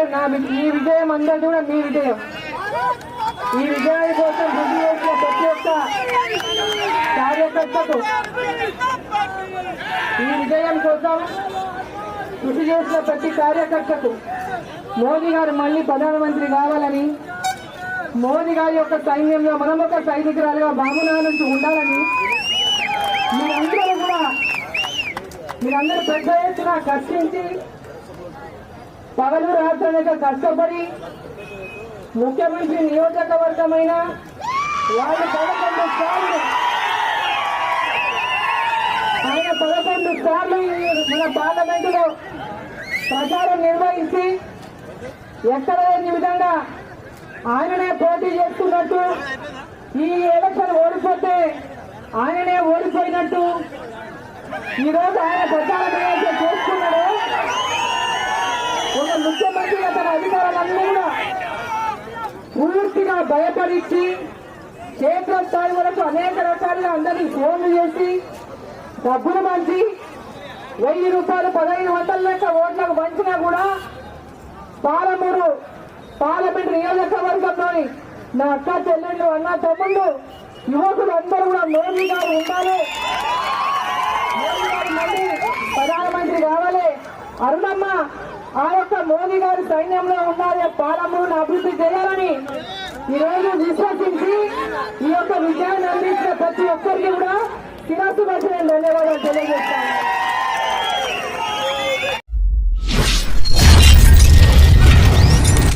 ఈ విజయం అందరిది కూడా మీ విజయం. ఈ విజయాన్ని కోసం కృషి చేసిన ప్రతి ఒక్క కార్యకర్తకు, ఈ విజయం కోసం కృషి చేసిన ప్రతి కార్యకర్తకు మోదీ గారు మళ్ళీ ప్రధానమంత్రి కావాలని, మోదీ గారి యొక్క సైన్యంలో మనం ఒక సైనికురాలుగా బాబునా నుంచి ఉండాలని మీరందరూ పెద్ద ఎత్తున కష్టించి పగలు రాత్రనక కష్టపడి ముఖ్యమంత్రి నియోజకవర్గమైన వాళ్ళు 11 సార్లు ఆయన 11 సార్లు మన పార్లమెంటులో ప్రచారం నిర్వహించి ఎక్కడ లేని విధంగా ఆయననే పోటీ చేస్తున్నట్టు, ఈ ఎలక్షన్ ఓడిపోతే ఆయననే ఓడిపోయినట్టు ఈరోజు ఆయన ప్రచారం ఏదైతే చేస్తున్నాడో, ఒక ముఖ్యమంత్రి తన అధికారులన్నీ కూడా పూర్తిగా భయపడించి క్షేత్రస్థాయి వరకు అనేక రకాలుగా అందరినీ ఫోన్లు చేసి డబ్బులు మంచి 1000 రూపాయలు 1500 లెక్క ఓట్లకు పంచినా కూడా పాలమూరు పార్లమెంట్ నియోజకవర్గంలోని నా అక్క చెల్లెళ్ళు, అన్న తమ్ముళ్ళు, యువకులు అందరూ కూడా మోదీ గారు ఉండాలి, మోదీ గారు మళ్ళీ ప్రధానమంత్రి కావాలి, అరుణమ్మ ఆ యొక్క మోదీ గారి సైన్యంలో ఉండాలి, పాలమూరును అభివృద్ధి చేయాలని ఈరోజు విశ్వసించి ఈ యొక్క విజయాన్ని అందించిన ప్రతి ఒక్కరికి కూడా శిరస్సు వచ్చి నేను ధన్యవాదాలు తెలియజేస్తాను.